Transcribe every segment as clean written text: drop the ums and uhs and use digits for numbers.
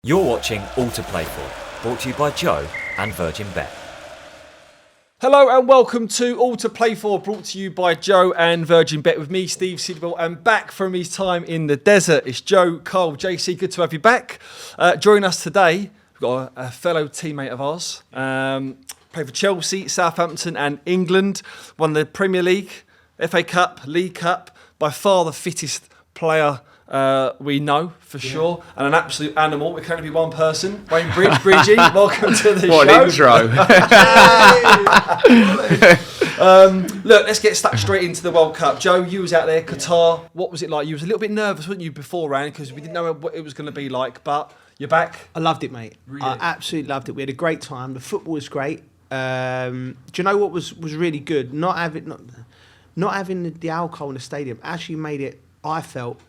You're watching All to Play For, brought to you by Joe and Virgin Bet. Hello and welcome to All to Play For, brought to you by Joe and Virgin Bet with me, Steve Sidwell, and back from his time in the desert. It's Joe, Cole, JC, good to have you back. Joining us today, we've got a fellow teammate of ours, played for Chelsea, Southampton and England, won the Premier League, FA Cup, League Cup, by far the fittest player we know for sure, and an absolute animal. It can only be one person. Wayne Bridgie, welcome to the show. What an intro. Look, let's get stuck straight into the World Cup. Joe, you was out there, Qatar. What was it like? You was a little bit nervous, weren't you, beforehand, because we didn't know what it was going to be like, but you're back. I loved it, mate. Really? I absolutely loved it. We had a great time. The football was great. Do you know what was really good? Not having the alcohol in the stadium actually made it, I felt,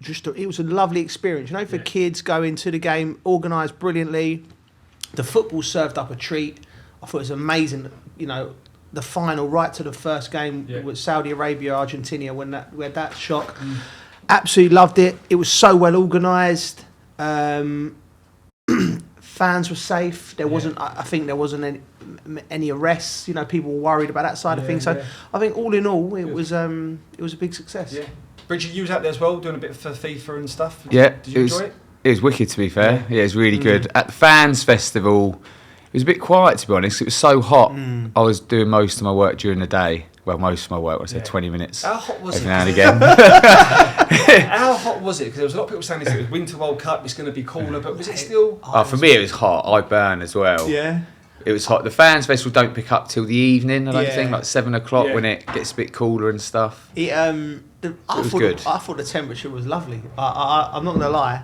it was a lovely experience. You know, for kids going to the game, organised brilliantly. The football served up a treat. I thought it was amazing. You know, the final right to the first game with Saudi Arabia, Argentina, when we had that shock. Absolutely loved it. It was so well organised. Fans were safe. There wasn't. I think there wasn't any arrests. You know, people were worried about that side of things. So I think all in all, it was a big success. Yeah. Bridget, you was out there as well, doing a bit for FIFA and stuff. Did you enjoy it? It was wicked, to be fair. Yeah, it was really good. At the Fans Festival, it was a bit quiet, to be honest. It was so hot. I was doing most of my work during the day. Well, most of my work, I said 20 minutes. How hot was every it? now and again. How hot was it? Because there was a lot of people saying it was Winter World Cup, it's going to be cooler, but was it still... For me, it was hot. I burn as well. Yeah. It was hot. The Fans Festival don't pick up till the evening, I don't think, like 7 o'clock when it gets a bit cooler and stuff. It was good. I thought the temperature was lovely. I'm not going to lie.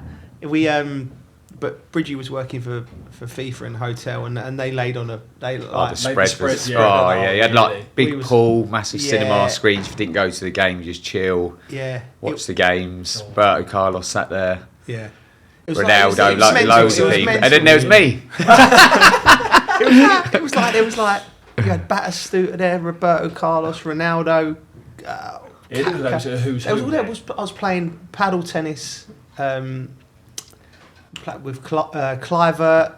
But Bridgie was working for FIFA in the hotel, and they laid on the spread was... you yeah. had like big pool, massive cinema screens. If you didn't go to the game, you just chill, watch the games. Roberto Carlos sat there. Yeah. Ronaldo, loads of people. And then there was me. It was like you had Batistuta there, Roberto Carlos, Ronaldo. I was playing paddle tennis with Cliver,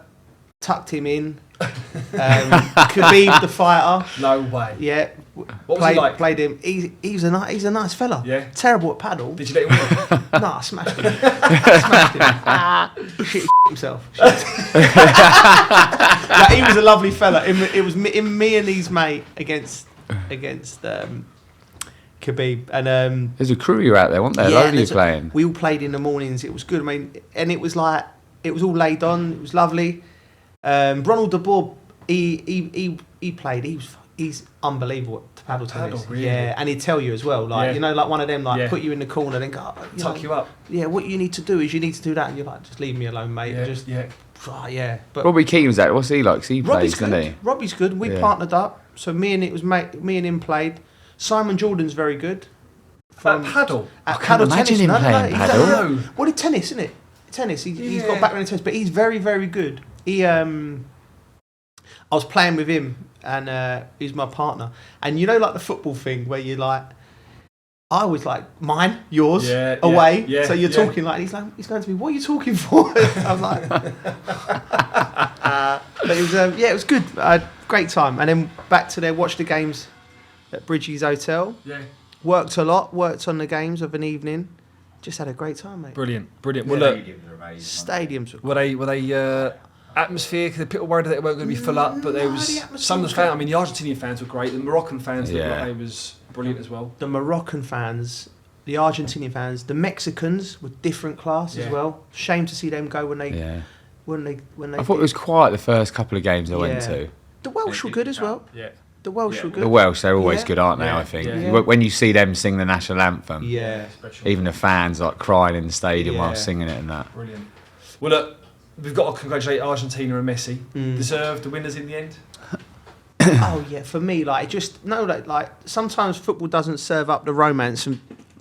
tucked him in. Khabib the fighter. No way. Yeah. What was he like? Played him. He's a nice fella. Yeah. Terrible at paddle. Did you let him win? No, I smashed him. Shit, he himself. Like, he was a lovely fella. It was me and his mate against Khabib, and there's a crew you out there, weren't there? Load of you playing. We all played in the mornings. It was good. I mean, and it was like it was all laid on. It was lovely. Ronald de Boer, he played. He's unbelievable at paddle tennis. Really? Yeah, and he'd tell you as well, like you know, like one of them, like put you in the corner, then go tuck you up. Yeah, what you need to do is you need to do that, and you're like, just leave me alone, mate. But Robbie Keane was that. What's he like? 'Cause he plays, doesn't he? Robbie's good. We partnered up, so me and him played. Simon Jordan's very good. At paddle? At paddle tennis. Imagine him playing paddle. Well, it's tennis, isn't it? Tennis. He's got a background in tennis, but he's very, very good. I was playing with him, and he's my partner. And you know, like the football thing where you're like, I was like, mine, yours, away. Yeah, so you're talking like, he's going to me, what are you talking for? I was like, but it was, it was good. I had a great time. And then back to there, watched the games at Bridgie's Hotel. Yeah. Worked a lot, worked on the games of an evening. Just had a great time, mate. Brilliant. Well, look, stadiums were they atmosphere? Because people worried that they weren't going to be full up, but there was some of the fans. I mean, the Argentinian fans were great. The Moroccan fans, they was brilliant as well. The Moroccan fans, the Argentinian fans, the Mexicans were different class as well. Shame to see them go when they. I thought it was quiet the first couple of games I went to. The Welsh were good as well. Yeah. The Welsh were good. The Welsh, they're always good, aren't they, I think? Yeah. When you see them sing the national anthem, even the fans like crying in the stadium while singing it and that. Brilliant. Well, look, we've got to congratulate Argentina and Messi. Deserved the winners in the end? Oh, yeah, for me, like sometimes football doesn't serve up the romance,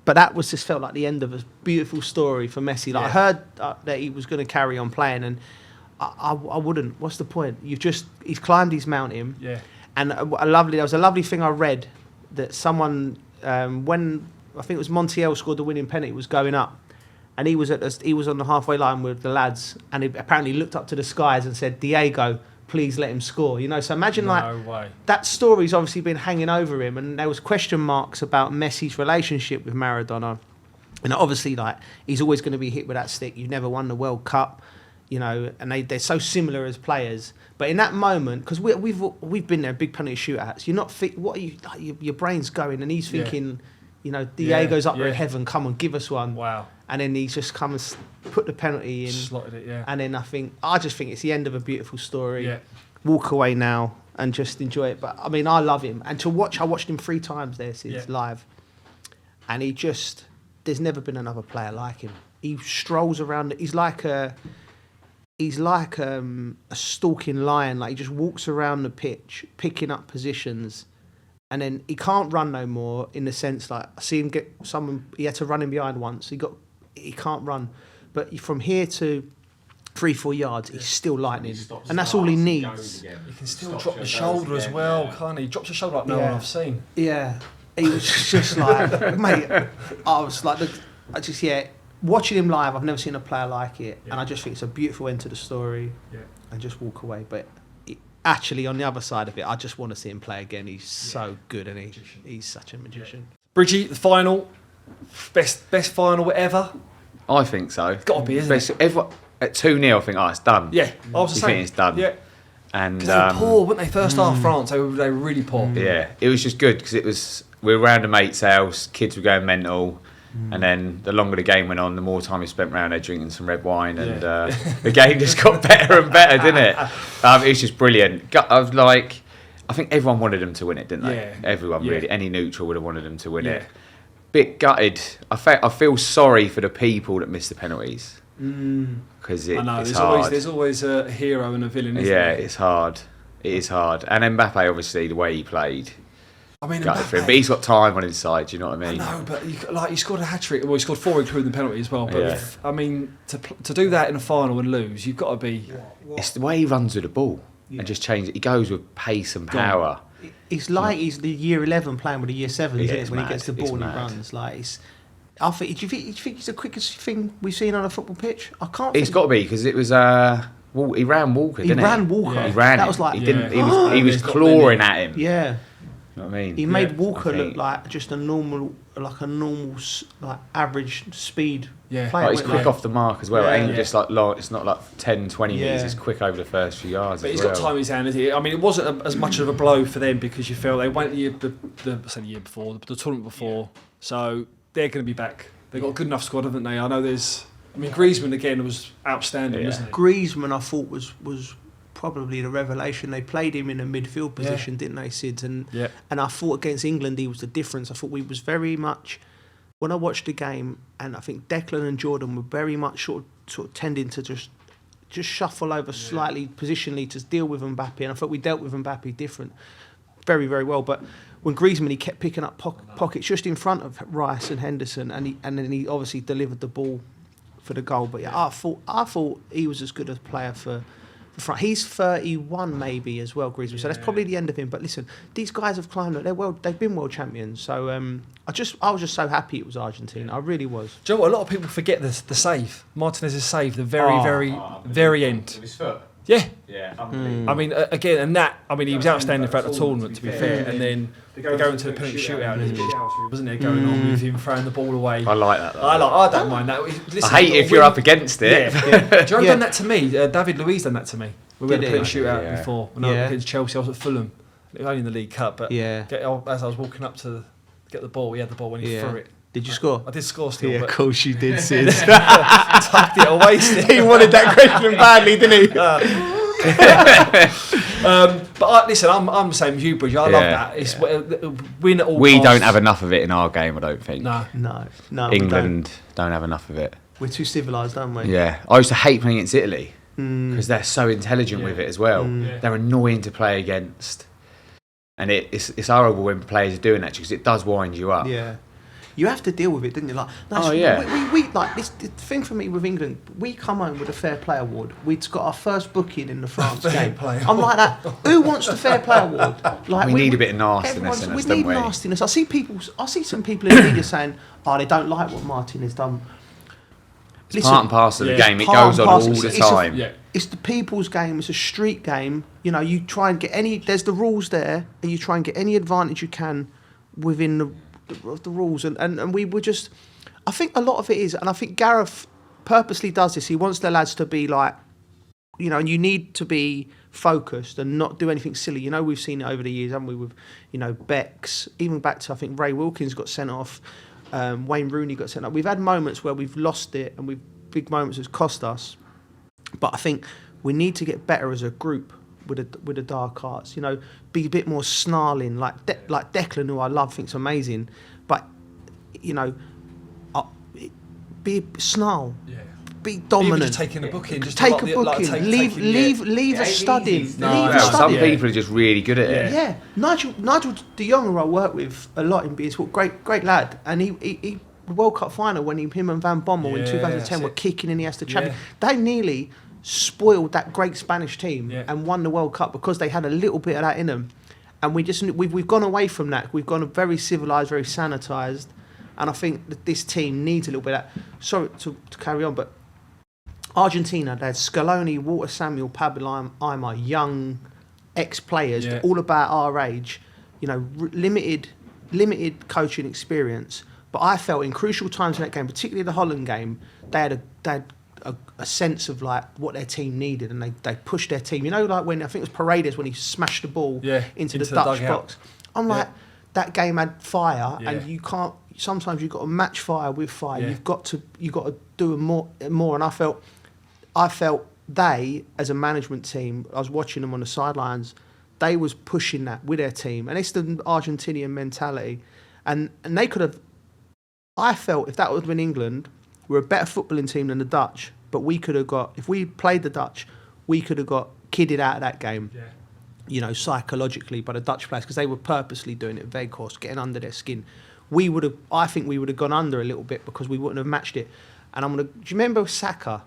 but that was just felt like the end of a beautiful story for Messi. Like I heard that he was going to carry on playing, and I wouldn't. What's the point? He's climbed his mountain. Yeah. And there was a lovely thing I read that someone, when I think it was Montiel scored the winning penalty, was going up, and he was on the halfway line with the lads, and he apparently looked up to the skies and said, "Diego, please let him score." You know, so imagine way. that story's obviously been hanging over him, and there was question marks about Messi's relationship with Maradona, and obviously like he's always going to be hit with that stick. You've never won the World Cup, you know, and they're so similar as players. But in that moment, because we've been there, big penalty shootouts. You're not what are you like? Your brain's going, and he's thinking, you know, Diego's up there in heaven. Come on, give us one. Wow. And then he's just come and put the penalty in. Slotted it, yeah. And then I just think it's the end of a beautiful story. Yeah. Walk away now and just enjoy it. But I mean, I love him. And I watched him 3 times there since live. And there's never been another player like him. He strolls around. He's like a stalking lion. Like he just walks around the pitch, picking up positions. And then he can't run no more in the sense like I see him get he had to run him behind once. He can't run. But from here to 3-4 yards, he's still lightning. And that's all he needs. He can still drop the shoulder as well, can't he? He drops the shoulder like no one I've seen. Yeah. He was just like, mate, I was like, watching him live, I've never seen a player like it. And I just think it's a beautiful end to the story. Yeah. And just walk away. But actually, on the other side of it, I just want to see him play again. He's so good, and he's such a magician. Bridgie, the final, best final ever. I think so. It's got to be, isn't it? Everyone, at 2-0, I think, it's done. Yeah, I was the same. You think it's done. Yeah. And they were poor, weren't they? First half, France, they were really poor. Yeah, it was just good because we were around a mate's house, kids were going mental, and then the longer the game went on, the more time we spent around there drinking some red wine, and the game just got better and better, didn't it? It was just brilliant. I think everyone wanted them to win it, didn't they? Yeah. Everyone really. Any neutral would have wanted them to win it. Bit gutted. I feel sorry for the people that missed the penalties. Because it's hard. There's always a hero and a villain, isn't there? Yeah, it's hard. It is hard. And Mbappe, obviously, the way he played. I mean, But he's got time on his side, do you know what I mean? No, but he scored a hat-trick. Well, he scored 4 including the penalty as well. But Yeah. I mean, to do that in a final and lose, you've got to be... It's the way he runs with the ball and just change it. He goes with pace and power. It's like he's the year 11 playing with the year 7s, isn't it? it's When mad. he gets the ball It's and he mad. runs. Like, do you think he's the quickest thing we've seen on a football pitch? I can't. It's got to be because it was... he ran Walker, didn't he? ran Walker. Yeah. He ran That him. was like... He didn't. Yeah. He was He's got clawing many. at him. Yeah. You know what I mean? He made Walker I think- look like just a normal, average speed Yeah. player. Like he's quick Like, off the mark as well. Yeah. It ain't just like long. It's not like 10, 20 metres. Yeah. It's quick over the first few yards. But as he's well. got time in his hand. Isn't he? I mean, it wasn't as much of a blow for them because you felt they went the year before, the tournament before. So they're going to be back. They've got a good enough squad, haven't they? I know there's... I mean, Griezmann, again, was outstanding, Yeah. wasn't he? Griezmann, I thought, was probably the revelation. They played him in a midfield position, didn't they, Sid? And I thought against England, he was the difference. I thought we was very much... When I watched the game, and I think Declan and Jordan were very much sort of tending to just shuffle over slightly positionally to deal with Mbappe, and I thought we dealt with Mbappe different, very, very well. But when Griezmann, he kept picking up pockets just in front of Rice and Henderson, and then he obviously delivered the ball for the goal. But I thought he was as good a player for France. He's 31 maybe as well, Griezmann. So that's probably the end of him. But listen, these guys have climbed up. They've been world champions. So I was just so happy it was Argentina. I really was. Do you know what? A lot of people forget the save. Martinez's save, the very end. With his foot. Yeah. Yeah. I mean, again, and that, I mean, he was outstanding throughout the tournament, to be fair. And then they go into the penalty shootout, wasn't there, going on with him throwing the ball away. I like that. Though. I don't mind that. Listen, I hate it if you're up against it. Yeah. Do you know done that to me? David Luiz done that to me. We had a Did penalty he? shootout before. When I was against Chelsea, I was at Fulham. It was only in the League Cup, but as I was walking up to get the ball, he had the ball when he threw it. Did you score? I did score still. Yeah, but of course you did, Sid. tucked it away still. He wanted that question badly, didn't he? But listen, I'm the same as you, Bridge. I love that. It's win at all We costs. don't have enough of it in our game, I don't think. No. England don't have enough of it. We're too civilised, aren't we? Yeah. I used to hate playing against Italy because they're so intelligent with it as well. They're annoying to play against. And it's horrible when players are doing that because it does wind you up. Yeah. You have to deal with it, didn't you? Like, we like this. The thing for me with England, we come home with a fair play award. We've got our first booking in the France game. I'm like that. Who wants the fair play award? Like we need a bit of nastiness in us, we don't need we? nastiness. I see some people in the media saying, "Oh, they don't like what Martin has done." It's part and parcel of the game. It part goes and on all parcel. the It's time. It's the people's game. It's a street game. You know, you try and get any. There's the rules there, and you try and get any advantage you can within the rules. And we were just. I think a lot of it is, and I think Gareth purposely does this. He wants the lads to be like, you know, and you need to be focused and not do anything silly. You know, we've seen it over the years, haven't we? With, you know, Becks, even back to, I think Ray Wilkins got sent off, Wayne Rooney got sent off. We've had moments where we've lost it, and big moments that's cost us. But I think we need to get better as a group with the dark arts. You know, be a bit more snarling, like Declan, who I love, thinks amazing, but you know, be snarl. Yeah. Be dominant. Even just taking a booking. Just take a booking. Leave a stud in. Some people are just really good at it. Yeah. Nigel de Jong, who I work with a lot in being sport, great lad, and he World Cup final when him and Van Bommel in 2010 were kicking Iniesta champion. They nearly spoiled that great Spanish team and won the World Cup because they had a little bit of that in them, and we've gone away from that. We've gone very civilised, very sanitised, and I think that this team needs a little bit of that. Sorry to carry on, but Argentina, they had Scaloni, Walter Samuel, Pablo Aimar, young ex-players, all about our age, you know, limited coaching experience. But I felt in crucial times in that game, particularly the Holland game, they had a sense of like what their team needed, and they pushed their team. You know, like when I think it was Paredes when he smashed the ball into the Dutch box. I'm like, that game had fire, and you can't. Sometimes you've got to match fire with fire. You've got to do more. And I felt they, as a management team, I was watching them on the sidelines, they was pushing that with their team. And it's the Argentinian mentality. And they could have, I felt if that would have been England, we're a better footballing team than the Dutch, but we could have got, if we played the Dutch, we could have got kidded out of that game, you know, psychologically by the Dutch players, because they were purposely doing it, Weghorst, getting under their skin. I think we would have gone under a little bit because we wouldn't have matched it. And do you remember Saka?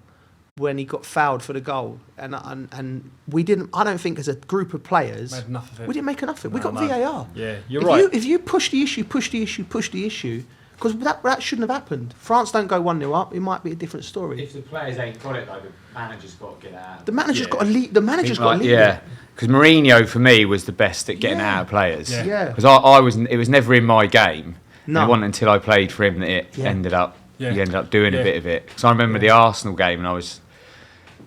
When he got fouled for the goal, and we didn't. I don't think as a group of players, made enough of it. We didn't make enough of it. We got VAR. Yeah, you're right. If you push the issue, because that shouldn't have happened. France don't go 1-0 up. It might be a different story. If the players ain't got it though, the manager's got to get it out. The manager's got to lead. The manager's got to lead. Yeah, because Mourinho for me was the best at getting out of players. Yeah. Because I was. It was never in my game. No. It wasn't until I played for him that it ended up. He ended up doing a bit of it. Because I remember the Arsenal game, and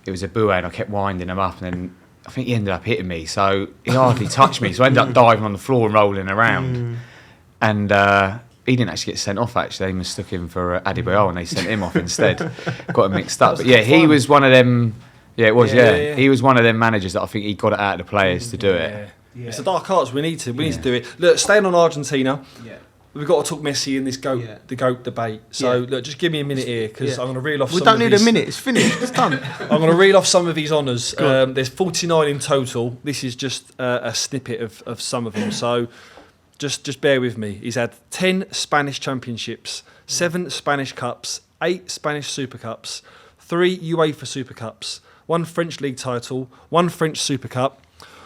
it was a buoy, and I kept winding him up, and then I think he ended up hitting me, so he hardly touched me, so I ended up diving on the floor and rolling around. And he didn't actually get sent off, actually. They mistook him for Adebayor, and they sent him off instead. Got him mixed up. But yeah, he was one of them. Yeah, it was, He was one of them managers that I think he got it out of the players to do it. Yeah. It's the dark arts. We need to do it. Look, staying on Argentina. Yeah. We've got to talk Messi in this the GOAT debate. So look, just give me a minute here because I'm going to reel off. We don't need a minute. It's finished. It's done. I'm going to reel off some of his honours. There's 49 in total. This is just a snippet of some of them. So just bear with me. He's had 10 Spanish championships, 7 Spanish Cups, 8 Spanish Super Cups, 3 UEFA Super Cups, 1 French League title, 1 French Super Cup,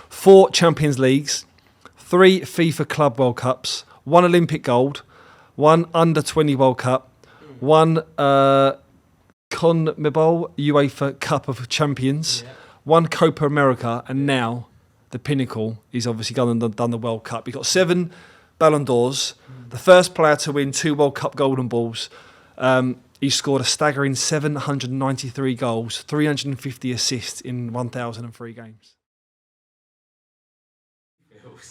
4 Champions Leagues, 3 FIFA Club World Cups, 1 Olympic gold, 1 Under-20 World Cup, 1 CONMEBOL UEFA Cup of Champions, 1 Copa America, and now the pinnacle, he's obviously gone and done the World Cup. He's got 7 Ballon d'Ors, the first player to win 2 World Cup Golden Balls. He scored a staggering 793 goals, 350 assists in 1,003 games.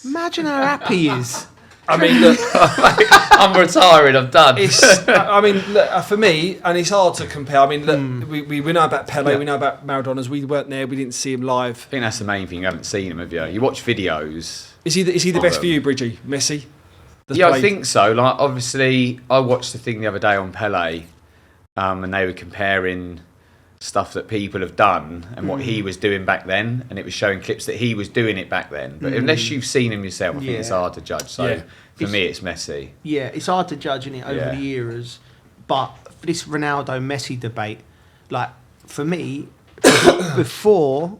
Imagine how happy he is. I mean, look, I'm retiring. I'm done. Look, for me, and it's hard to compare. I mean, look, we know about Pele, we know about Maradona's. We weren't there. We didn't see him live. I think that's the main thing. You haven't seen him, have you? You watch videos. Is he the best for you, Bridgie? Messi? I think so. Like, obviously, I watched the thing the other day on Pele, and they were comparing stuff that people have done and what he was doing back then, and it was showing clips that he was doing it back then. But unless you've seen him yourself, I think it's hard to judge. So for me, it's Messi. Yeah, it's hard to judge in it over the eras. But for this Ronaldo-Messi debate, like for me, before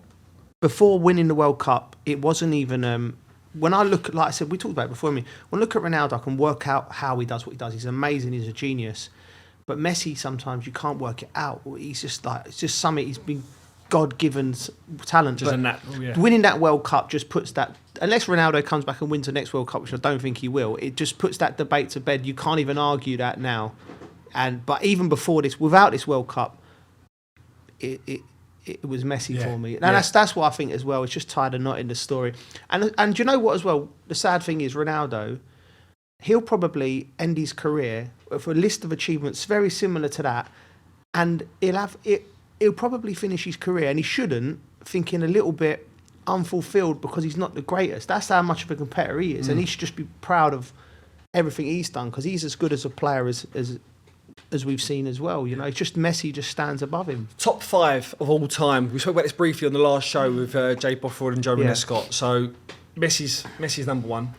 winning the World Cup, it wasn't even. When I look, like I said, we talked about it before. When I look at Ronaldo, I can work out how he does what he does. He's amazing. He's a genius. But Messi, sometimes you can't work it out. He's just like, it's just something, he's been God-given talent. Just but a natural, winning that World Cup just puts that, unless Ronaldo comes back and wins the next World Cup, which I don't think he will, it just puts that debate to bed. You can't even argue that now. But even before this, without this World Cup, it was Messi for me. And that's what I think as well. It's just tied a knot in the story. And do you know what as well? The sad thing is Ronaldo, he'll probably end his career with a list of achievements very similar to that, and he'll probably finish his career, and he shouldn't, thinking a little bit unfulfilled because he's not the greatest. That's how much of a competitor he is, and he should just be proud of everything he's done because he's as good as a player as we've seen as well. You know, it's just Messi just stands above him. Top 5 of all time. We spoke about this briefly on the last show with Jay Bofford and Joe Manescott. So Messi's number 1.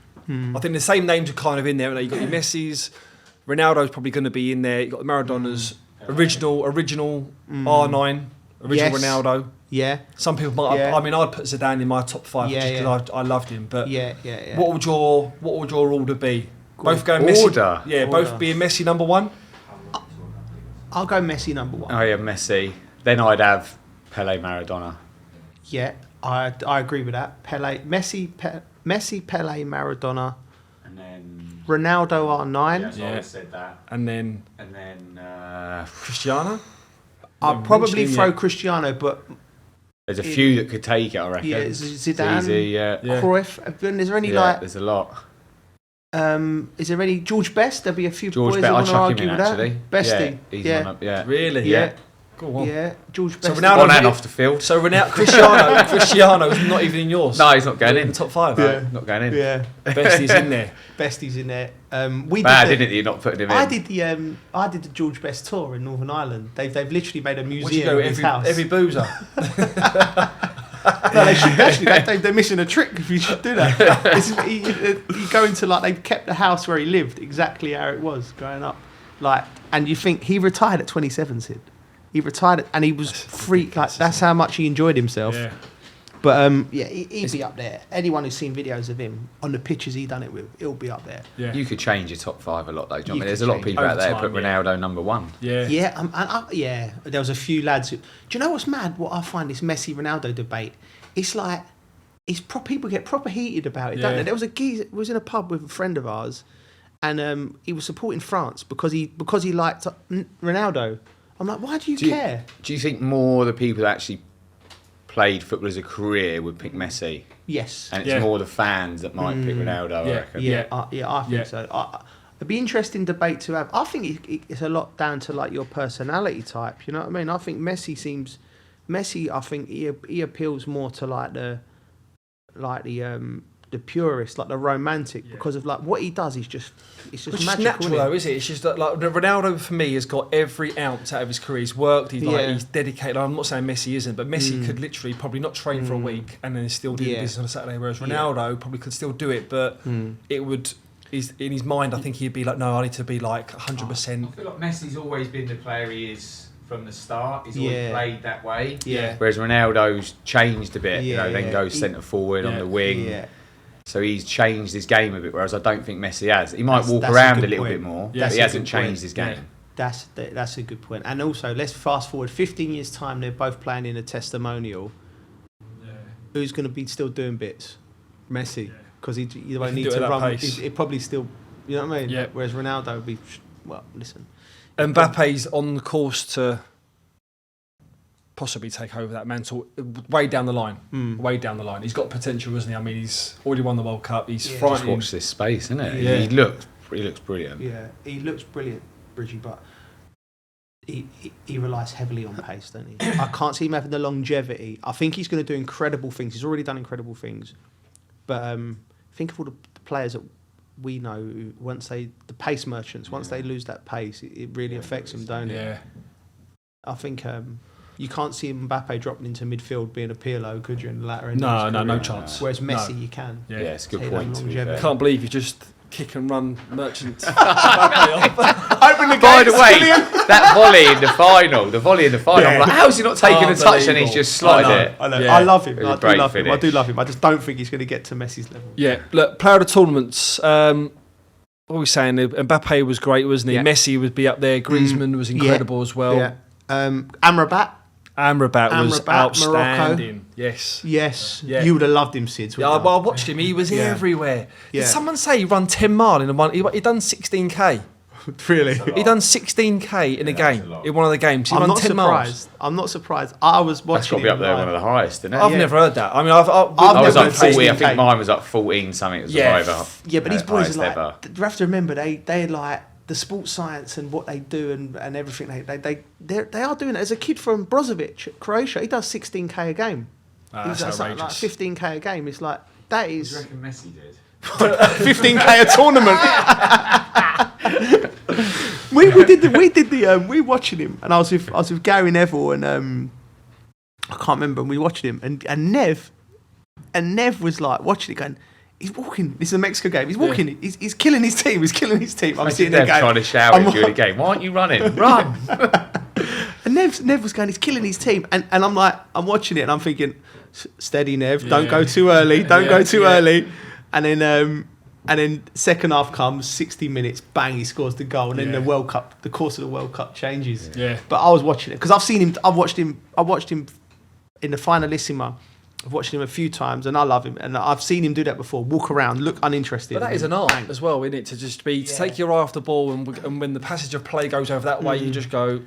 I think the same names are kind of in there. You've got your Messi's, Ronaldo's probably going to be in there. You've got the Maradona's, original R9, original Ronaldo. Yeah. Some people might. I mean, I'd put Zidane in my top 5 just because I loved him. But what would your order be? Both going Messi. Yeah, both being Messi number 1. I'll go Messi number 1. Oh yeah, Messi. Then I'd have Pele, Maradona. Yeah, I agree with that. Messi, Pele, Maradona, And then Ronaldo R9. Yeah, I said that. And then Cristiano. I'll probably throw Cristiano, but there's a few that could take it, I reckon. Yeah, Zidane, easy, Cruyff. Is there any there's a lot. Is there any George Best? There'll be a few George boys Best, that want to chuck argue him in, with actually. that. Bestie, He's one up, Really? Yeah. Go on. Yeah, George So Best. Ronaldo On and off the field. So Cristiano's not even in yours. No, he's not going in in. the top 5. No, not going in. Yeah, Bestie's in there. Bestie's in there. Bad, isn't it, that you're not putting him in? I did the George Best tour in Northern Ireland. They've literally made a Would you museum go in his house. every boozer? No, they should actually. They're missing a trick if you should do that. You go into they've kept the house where he lived exactly how it was growing up, and you think he retired at 27, Sid. He retired and he was free. That's how much he enjoyed himself. Yeah. But he'd be up there. Anyone who's seen videos of him on the pitches he done it with, he'll be up there. Yeah. You could change your top 5 a lot, though. Do you know what I mean? You There's could a lot of people change out there over who put time, Ronaldo number 1. Yeah. Yeah. There was a few lads who. Do you know what's mad? What I find this Messi Ronaldo debate. It's like people get proper heated about it, don't they? There was a geezer who was in a pub with a friend of ours, and he was supporting France because he liked Ronaldo. I'm like, why do you care? Do you think more the people that actually played football as a career would pick Messi? Yes. And it's more the fans that might pick Ronaldo, I reckon. I think so. It'd be an interesting debate to have. I think it's a lot down to your personality type. You know what I mean? I think Messi, I think he appeals more to the purist, the romantic, because of what he does. It's just Which magical. is natural though, isn't it? It's just Ronaldo for me has got every ounce out of his career. He's worked. He's dedicated. I'm not saying Messi isn't, but Messi could literally probably not train for a week and then still do the business on a Saturday. Whereas Ronaldo probably could still do it, but it would. In his mind, I think he'd be no, I need to be 100%. I feel like Messi's always been the player he is from the start. He's always played that way. Yeah. Whereas Ronaldo's changed a bit. Then goes centre forward on the wing. Yeah. So he's changed his game a bit, whereas I don't think Messi has. He might walk that's around a a good little point. bit more, That's but he a hasn't good point. changed his game. That's a good point. And also, let's fast forward 15 years' time. They're both playing in a testimonial. Yeah. Who's going to be still doing bits? Messi, because he won't need to run. He probably still, you know what I mean? Yeah. Whereas Ronaldo would be, listen. Mbappe's on the course to possibly take over that mantle way down the line. Way down the line. He's got potential, hasn't he? I mean, he's already won the World Cup. He's Just frightening. watch this space, isn't it? Yeah. He looks brilliant. Yeah, he looks brilliant, Bridgie, but he relies heavily on pace, doesn't he? I can't see him having the longevity. I think he's going to do incredible things. He's already done incredible things. But think of all the players that we know who, the pace merchants, once they lose that pace, it really affects them, don't it? Yeah. I think you can't see Mbappe dropping into midfield being a Pirlo, could you, in the latter end? No chance. Whereas Messi, you can. Yeah, it's a good Take point. that To be longevity. fair. Can't believe you just kick and run merchant. By the way, that volley in the final, I'm like, how's he not taking a touch and he's just slotted it? I know. Yeah. I love him. It was I a do great love him. I finish. do love him. I just don't think he's going to get to Messi's level. Yeah, look, player of the tournaments. what are we saying? Mbappe was great, wasn't he? Yeah. Messi would be up there. Griezmann was incredible as well. Yeah. Amrabat. Amrabat was Amrabat, outstanding. Morocco. Yes. Yes. Yeah. You would have loved him, Sid. Yeah, well, I watched him. He was Yeah. everywhere. Yeah. Did someone say he run 10 mile in a one? He done 16k. Really? He done 16k in a game, in one of the games. He I'm run not 10 surprised. miles. I'm not surprised. I was watching. That's got to be up there, live. one of the highest, isn't it? I've Yeah. never heard that. I mean, I've I was never up 40. I 16K. think mine was up 14 something. It was Yeah. over. Yeah, but these boys highest are like. ever. You have to remember they like the sports science and what they do and everything. They are doing it. As a kid from Brozovic, Croatia, he does 16k a game. That's He does something like outrageous. 15k a game. It's like that is Messi did? 15k a tournament. we were watching him, and I was with Gary Neville and I can't remember, and we watched him and Nev was like watching it going, he's walking. This is a Mexico game. He's walking. Yeah. He's killing his team. He's killing his team. I'm sitting They're there trying going, to shout at you in the game. Why aren't you running? Run! and Nev was going, he's killing his team, and I'm like, I'm watching it, and I'm thinking, steady, Nev, don't go too early, don't go too early, and then second half comes, 60 minutes, bang, he scores the goal, and then the World Cup, the course of the World Cup changes. Yeah. But I was watching it because I've watched him in the Finalissima. I've watched him a few times, and I love him, and I've seen him do that before. Walk around, look uninterested. But that is an art as well, isn't it? To just be to take your eye off the ball, and when the passage of play goes over that way, you just go.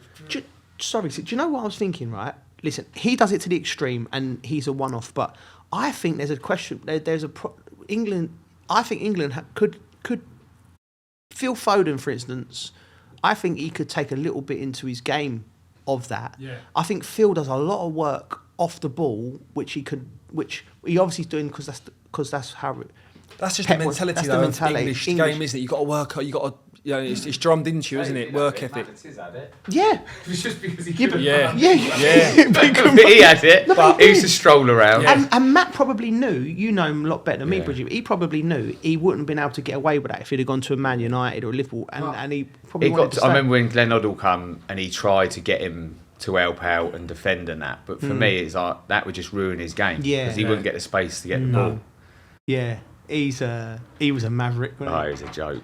Sorry, do you know what I was thinking? Right, listen, he does it to the extreme, and he's a one-off. But I think there's a question. England. I think England could Phil Foden, for instance. I think he could take a little bit into his game of that. Yeah. I think Phil does a lot of work off the ball, which he obviously is doing because that's how. That's just Pep the was- mentality that's though the of mentality. English English. game, isn't it? You got to work. You got to. You know, it's drummed into you, isn't it? Work ethic. Yeah. It's just because he Yeah, couldn't. Yeah. Yeah. But he had it. but He used to stroll around. Yeah. And Matt probably knew, you know him a lot better than me, Yeah. Bridget, he probably knew he wouldn't have been able to get away with that if he'd have gone to a Man United or Liverpool, and he probably He wanted got. to I stay. remember when Glenn Hoddle come and he tried to get him to help out and defend and that. But for me, it's like that would just ruin his game. Yeah. Because he wouldn't get the space to get the ball. Yeah, he was a maverick, wasn't Oh, he? he was a joke.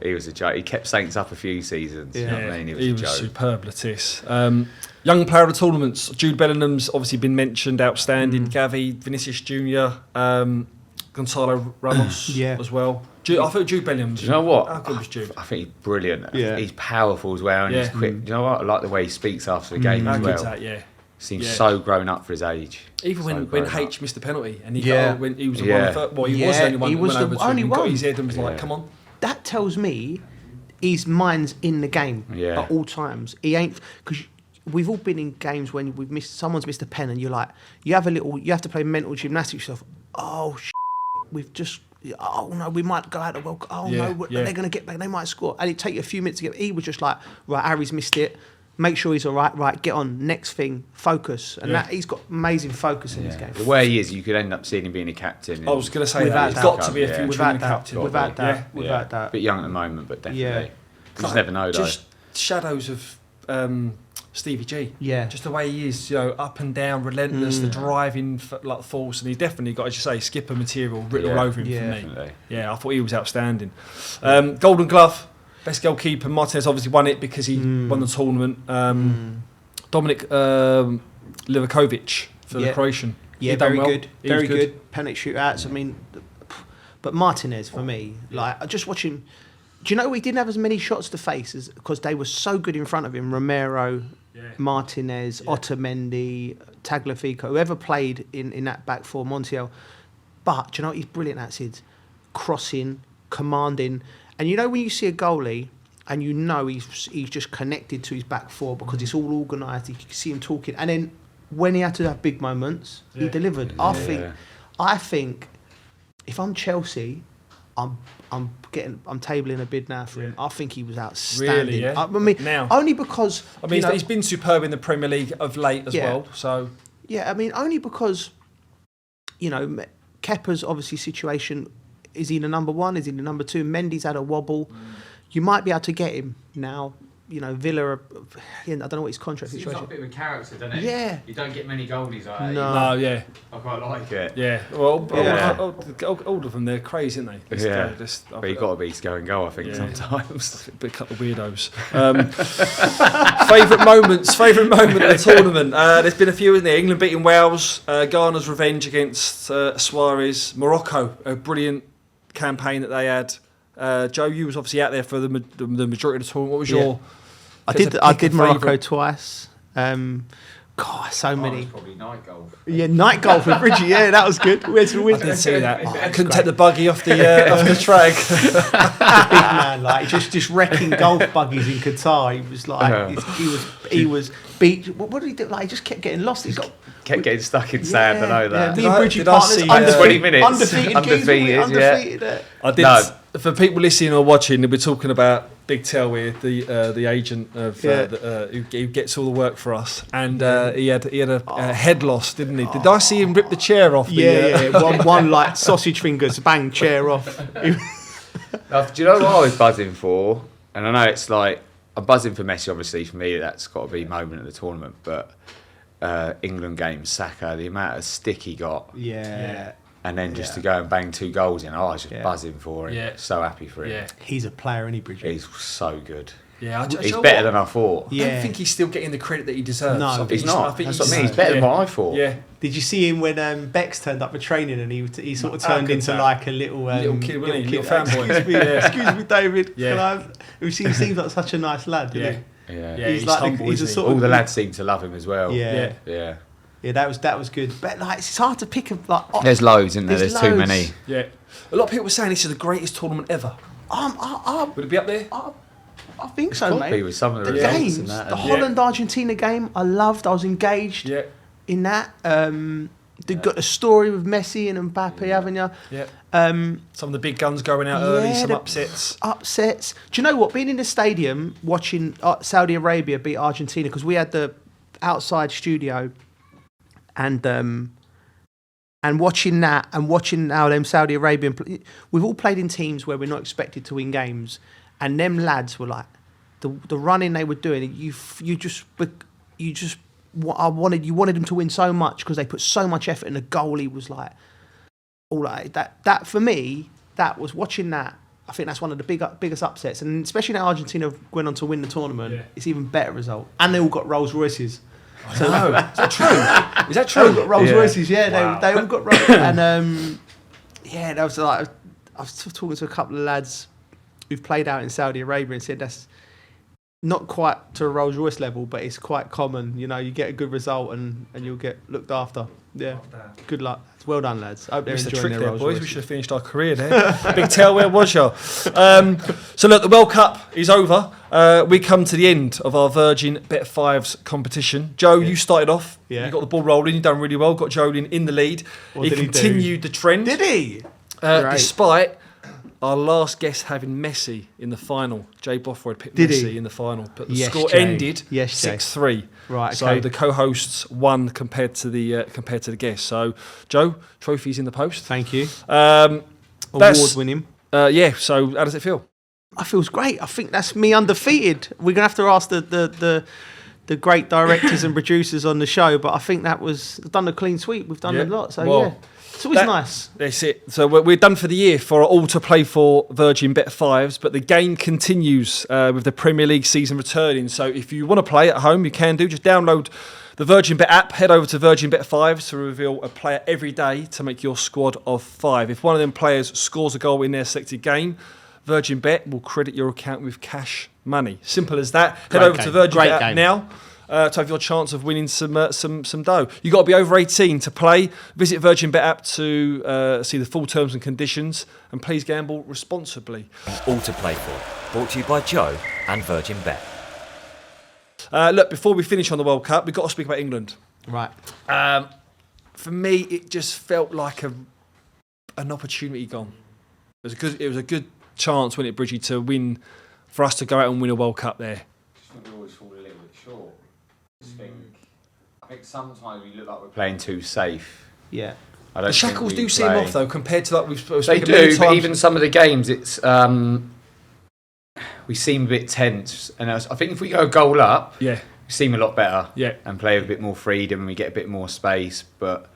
He was a joke. He kept Saints up a few seasons. You know what I mean? he was a joke. superb, Latisse. Young player of the tournaments. Jude Bellingham's obviously been mentioned, outstanding. Gavi, Vinicius Junior, Gonzalo Ramos as well. I thought Jude Bellingham. Do you know what? How good was Jude? I think he's brilliant. Yeah. He's powerful as well and he's quick. Do you know what? I like the way he speaks after the game How as good's well. that? Yeah. Seems so grown up for his age. Even So when grown H missed the penalty and he Yeah. when he was the Yeah. one first, well, he was Yeah, the only one he that was went the over to him only and got one. his head and was like, Yeah. come on. That tells me his mind's in the game Yeah. at all times. He ain't, because we've all been in games when someone's missed a pen and you're like, you have to play mental gymnastics yourself. Oh, oh no, we might go out of World Cup. Oh Yeah, no, yeah. they're going to get back. They might score. And it'd take you a few minutes to get. He was just like, right, Harry's missed it. Make sure he's all right. Right, get on. Next thing, focus. And that he's got amazing focus in his game. The way he is, you could end up seeing him being a captain. I was going to say Without that. He's doubt. got to be a future Without doubt. captain. Without doubt. Yeah. Without A doubt. bit young at the moment, but definitely. Yeah. You just never know, though. Just shadows of Stevie G. Yeah. Just the way he is, up and down, relentless, the driving force, and he's definitely got, as you say, skipper material written all over him Yeah. for me. Definitely. Yeah, I thought he was outstanding. Golden Glove, best goalkeeper. Martinez obviously won it because he won the tournament. Dominic Livakovic for the Croatian. Yeah, He done very well. good. He was Very good. Penalty shootouts. I mean, but Martinez for me, like I just watch him. Do you know he didn't have as many shots to face as because they were so good in front of him? Romero, Martinez, Otamendi, Tagliafico, whoever played in that back four, Montiel. But do you know what he's brilliant at? Sid? Crossing, commanding, and you know when you see a goalie. And you know he's just connected to his back four because it's all organised. You can see him talking. And then when he had to have big moments, he delivered. I think if I'm Chelsea, I'm tabling a bid now for him. I think he was outstanding. Really, yeah? I mean, Now. only because I mean, he's been superb in the Premier League of late as well. So yeah, I mean, only because Kepa's obviously situation. Is he the number one? Is he the number two? Mendy's had a wobble. You might be able to get him now. Villa. I don't know what his contract He's situation. got a bit of a character, doesn't he? Yeah. You don't get many goldies like that. No. Yeah. I quite like it. Yeah. Well, Yeah. all of them, they're crazy, aren't they? But you got to be to go and go, I think, sometimes. A couple of weirdos. Favourite moment of the tournament. There's been a few in there. England beating Wales, Ghana's revenge against Suarez, Morocco, a brilliant campaign that they had. Joe, you was obviously out there for the majority of the tournament. What was your? I did Morocco twice. So many. Probably night golf. Yeah, night golf with Bridgie. Yeah, that was good. Where's the I winter? did see that. I couldn't take the buggy off the track. Big man, like just wrecking golf buggies in Qatar. He was like, he was beat. What did he do? Like, he just kept getting lost. He kept getting stuck in sand. I know that. Me and Bridgie did I partners see, undefeated, 20 minutes. undefeated. Undefeated. I did. No. For people listening or watching, we're talking about Big Telway, the agent of who gets all the work for us, and he had a head loss, didn't he? Did I see him rip the chair off? One like sausage fingers, bang, chair off. Now, do you know what I was buzzing for? And I know it's like I'm buzzing for Messi. Obviously, for me, that's got to be moment of the tournament. But England game, Saka, the amount of stick he got. Yeah. And then just to go and bang 2 goals in, I was just buzzing for him. Yeah. So happy for him. Yeah. He's a player, isn't he, Bridget? He's so good. Yeah, He's better than I thought. I don't think he's still getting the credit that he deserves. No, He's not. I think That's what I mean. He's better than what I thought. Yeah. Did you see him when Bex turned up for training and he sort of turned into like a little kid, wasn't he? Little fanboy? Excuse me, David. Yeah. He seems like such a nice lad, doesn't he? Yeah. He's like humble, he's a isn't he? sort of All the lads seem to love him as well. Yeah. Yeah, that was good. But like, it's hard to pick a like. There's loads, isn't there? There's too loads. many. Yeah. A lot of people were saying this is the greatest tournament ever. Would it be up there? I think so, Could mate. be with some of the The results games, and that. the Holland-Argentina game, I loved. I was engaged in that. They've got a story with Messi and Mbappe, haven't you? Yeah. Some of the big guns going out early, some upsets. Do you know what? Being in the stadium watching Saudi Arabia beat Argentina, because we had the outside studio, and watching that and watching how them Saudi Arabian, we've all played in teams where we're not expected to win games, and them lads were like the running they were doing. You wanted them to win so much because they put so much effort, and the goalie was like all like that. That for me, that was watching that. I think that's one of the biggest upsets, and especially now Argentina went on to win the tournament. It's even better result, and they all got Rolls Royces. So, is that true? Is that They all true? got Rolls Royces, Wow. they all got Rolls. And that was like, I was talking to a couple of lads who've played out in Saudi Arabia and said that's not quite to a Rolls Royce level, but it's quite common. You know, you get a good result and you'll get looked after. Yeah, good luck. Well done, lads. I hope they're Missed a enjoying trick their there, Rolls boys. Royces. We should have finished our career there. Big tail, where was you? So look, the World Cup is over. We come to the end of our Virgin Bet Fives competition. Joe, you started off. Yeah. You got the ball rolling. You done really well. Got Joe in the lead. What He did he do? continued the trend. Did he? Despite our last guest having Messi in the final. Jay Bofford picked Did Messi he? in the final, but the Yes, score Jay. ended Yes, Jay. 6-3. Right, So okay. the co-hosts won compared to the guests. So Joe, trophies in the post. Thank you. That's- Award winning. So how does it feel? It feels great. I think that's me undefeated. We're gonna have to ask the great directors and producers on the show, but I think we've done a clean sweep. We've done a lot. So Well, it's always nice. That's it. So we're done for the year for all to play for Virgin Bet Fives, but the game continues with the Premier League season returning. So if you want to play at home, you can do. Just download the Virgin Bet app, head over to Virgin Bet Fives to reveal a player every day to make your squad of 5. If one of them players scores a goal in their selected game, Virgin Bet will credit your account with cash money. Simple as that. Head over to Virgin Bet app now to have your chance of winning some dough. You've got to be over 18 to play. Visit Virgin Bet app to see the full terms and conditions, and please gamble responsibly. All to play for. Brought to you by Joe and Virgin Bet. Look, before we finish on the World Cup, we've got to speak about England. Right. For me, it just felt like an opportunity gone. It was a good chance, wasn't it, Bridgie, to win, for us to go out and win a World Cup there. We always fall a little bit short. I think sometimes we look like we're playing too safe. Yeah. I don't The think shackles we do seem play- off, though, compared to like we've They spoken many do, but times. even some of the games, it's we seem a bit tense. And I think if we go a goal up, Yeah. we seem a lot better. Yeah. And play with a bit more freedom and we get a bit more space. But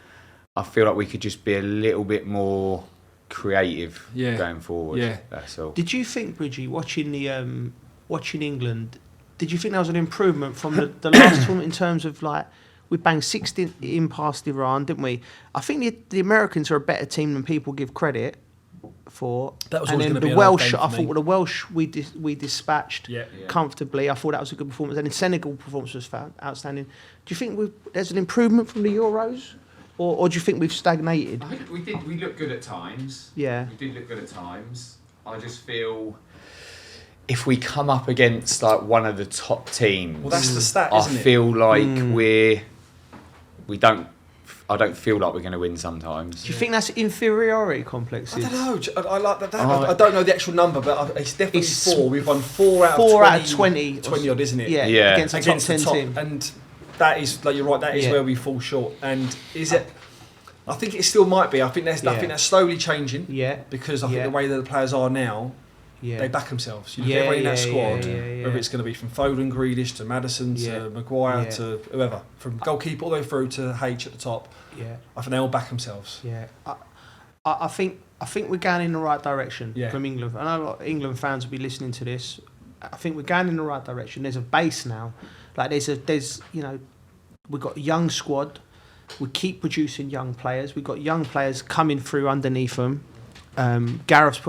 I feel like we could just be a little bit more creative going forward. Yeah. That's all. Did you think, Bridgie, watching England, did you think there was an improvement from the last tournament in terms of like we banged 16 in past Iran, didn't we? I think the Americans are a better team than people give credit for. That was and always then gonna be the an Welsh. game for I me. thought the Welsh we dispatched Yeah. comfortably. I thought that was a good performance. And the Senegal performance was outstanding. Do you think there's an improvement from the Euros, or do you think we've stagnated? I think we did. We looked good at times. Yeah. We did look good at times. I just feel if we come up against like one of the top teams, Well, that's the stat, I isn't it? feel like we don't. I don't feel like we're going to win sometimes. Do you think that's inferiority complexes? I don't know. I like that. I don't know the actual number, but it's definitely It's 4. We've won 4 out of 4 20. out of 20. 20 odd, isn't it? Yeah, Yeah. against a top 10 team. And that is, like you're right, that is Yeah. where we fall short. And is it? I think it still might be. I think that's slowly changing. Yeah. Because I think the way that the players are now, Yeah. they back themselves. You know, Yeah, everybody in that yeah, squad, yeah. whether it's going to be from Foden, Grealish to Maddison to Maguire to whoever, from goalkeeper all the way through to H at the top. Yeah. I think they all back themselves. Yeah. I think we're going in the right direction from England. I know a lot of England fans will be listening to this. I think we're going in the right direction. There's a base now. Like there's we've got a young squad. We keep producing young players. We've got young players coming through underneath them. Gareth's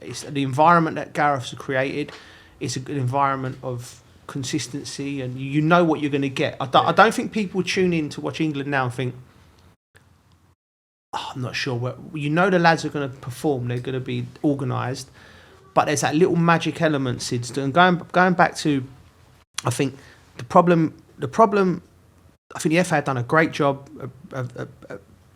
it's the environment that Gareth's created. It's a good environment of consistency, and you know what you're going to get. I don't think people tune in to watch England now and think, I'm not sure. You know the lads are going to perform. They're going to be organised, but there's that little magic element, Sids. And going back to, I think the problem. I think the FA have done a great job of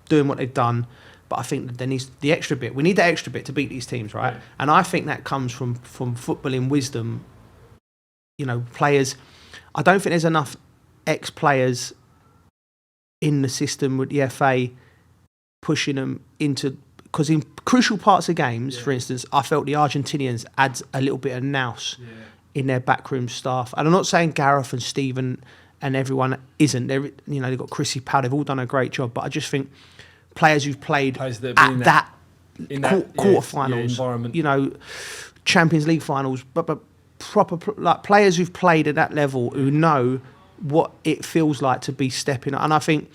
doing what they've done, but I think that there needs the extra bit. We need that extra bit to beat these teams, right? Yeah. And I think that comes from footballing wisdom. You know, players. I don't think there's enough ex-players in the system with the FA pushing them into, because in crucial parts of games, for instance, I felt the Argentinians adds a little bit of nous in their backroom staff. And I'm not saying Gareth and Stephen and everyone isn't. They've got Chrissy Powell. They've all done a great job. But I just think players who've played at that quarterfinals, environment, Champions League finals, but proper like players who've played at that level, who know what it feels like to be stepping up. And I think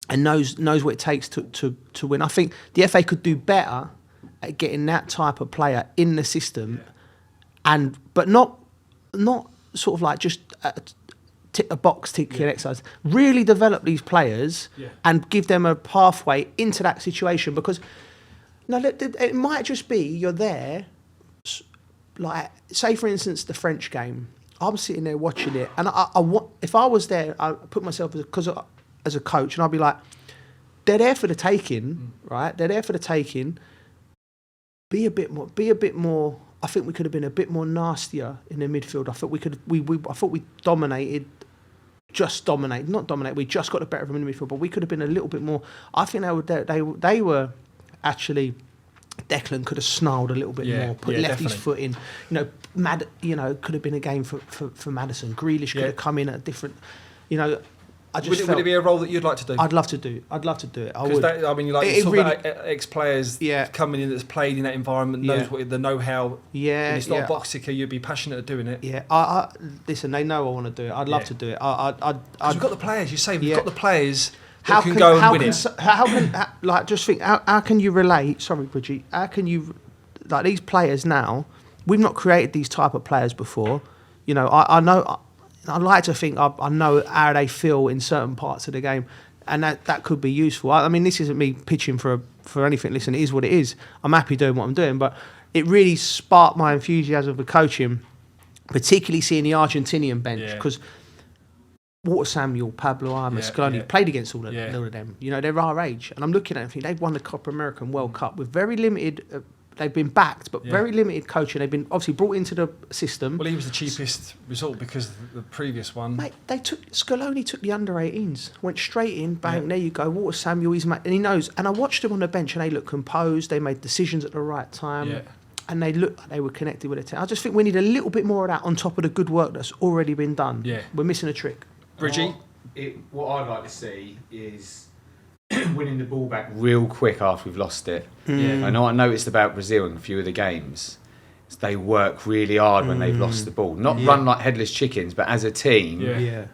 and knows what it takes to win. I think the FA could do better at getting that type of player in the system, but not sort of like just tick a box ticking exercise. Really develop these players and give them a pathway into that situation, because it might just be you're there. Like, say for instance the French game, I'm sitting there watching it, and if I was there, I put myself as a coach, and I'd be like, they're there for the taking, right? They're there for the taking. Be a bit more. I think we could have been a bit more nastier in the midfield. I thought I thought we dominated. Not dominate. We just got the better of them in the midfield, but we could have been a little bit more. I think they were actually. Declan could have snarled a little bit more, left his foot in. Could have been a game for Maddison. Grealish could have come in at a different. Would it be a role that you'd like to do? I'd love to do it. I would. Ex-players coming in that's played in that environment, knows what the know-how. Yeah, and it's not a box ticker. You'd be passionate at doing it. Yeah, listen. They know I want to do it. I'd love to do it. We've got the players. You say we've got the players. How can go and win it? Just think, how can you relate? Sorry, Bridgie. How can you, like these players now? We've not created these type of players before. I know. I like to think I know how they feel in certain parts of the game, and that could be useful. I mean, this isn't me pitching for anything. Listen, it is what it is. I'm happy doing what I'm doing, but it really sparked my enthusiasm for coaching, particularly seeing the Argentinian bench, because. Walter Samuel, Pablo Armas, Scaloni played against all of them. They're our age. And I'm looking at them thinking they've won the Copa American World Cup with very limited, they've been backed, but very limited coaching. They've been obviously brought into the system. Well, he was the cheapest result because the previous one. Mate, Scaloni took the under-18s, went straight in, bang, there you go. Walter Samuel, and he knows. And I watched them on the bench and they looked composed. They made decisions at the right time. Yeah. and they looked like they were connected with the team. I just think we need a little bit more of that on top of the good work that's already been done. Yeah. We're missing a trick. Bridgie? What I'd like to see is winning the ball back real quick after we've lost it. Yeah. I know I noticed about Brazil in a few of the games. They work really hard when they've lost the ball. Not run like headless chickens, but as a team,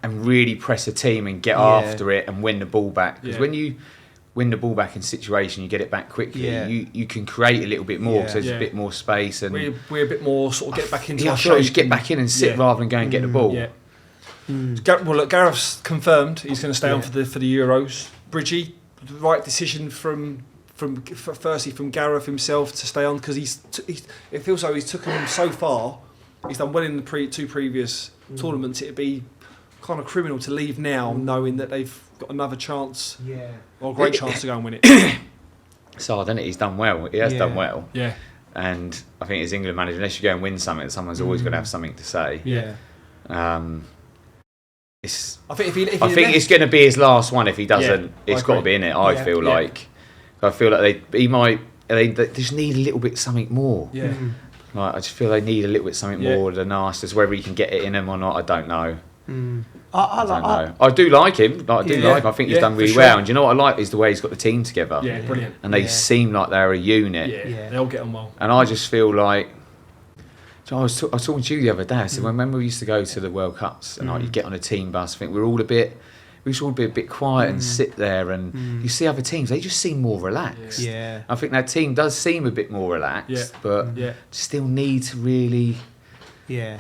and really press a team and get after it and win the ball back. Because when you win the ball back in situation, you get it back quickly. You can create a little bit more because there's a bit more space, and we're a bit more sort of get back into our I feel like shape. just get back in and sit rather than go and get the ball. Yeah. Well, look, Gareth's confirmed he's going to stay on for the Euros. Bridgie, the right decision from firstly from Gareth himself to stay on, because it feels like he's took him so far. He's done well in the two previous tournaments. It'd be kind of criminal to leave now, knowing that they've got another chance, or a great chance to go and win it. It's hard, isn't it? He's done well. He has done well. Yeah. And I think as England manager, unless you go and win something, someone's always going to have something to say. Yeah. I think think it's going to be his last one if he doesn't. It's got to be in it. I feel like. I feel like they just need a little bit something more. Yeah. Like, I just feel they need a little bit something more than us. As whether he can get it in him or not, I don't know. I don't know. I do like him. I think he's done really well. And you know what I like is the way he's got the team together. Yeah, brilliant. And they seem like they're a unit. Yeah, they all get on well. And I just feel like. So I was talking to you the other day. I said, remember we used to go to the World Cups and like you get on a team bus. I think we should all be a bit quiet and sit there, and you see other teams, they just seem more relaxed. Yeah. I think that team does seem a bit more relaxed, but still need to really, you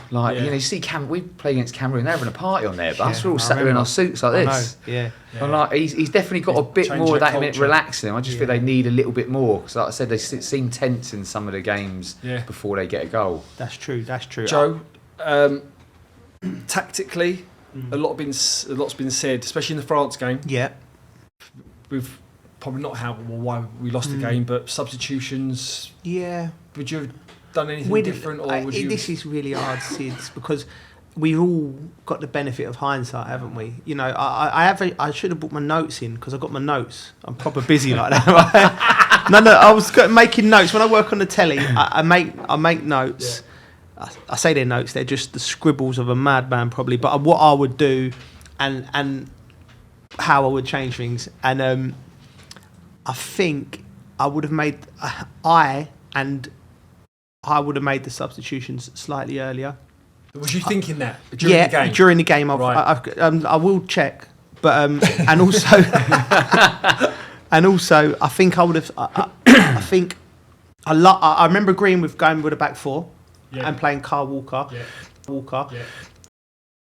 see we play against Cameroon, they're having a party on their bus. We're all sat there in our suits like this. I'm like, he's definitely got a bit more of that in it, relaxing. I just feel they need a little bit more, because like I said, they seem tense in some of the games before they get a goal. That's true. Joe, tactically, a lot's been said, especially in the France game. Yeah. With probably not why we lost the game, but substitutions. Yeah. Would you have done anything different, or would you? This is really hard, Sids, because we've all got the benefit of hindsight, haven't we? You know, I should have brought my notes in, because I got my notes. I'm proper busy like that. Right? No, I was making notes when I work on the telly. I make notes. Yeah. I say they're notes. They're just the scribbles of a madman, probably. But what I would do, and how I would change things, and I think I would have made I would have made the substitutions slightly earlier. Was you thinking that during the game? During the game, I will check, but and also I think I would have. I think I remember agreeing with going with a back four and playing Carl Walker.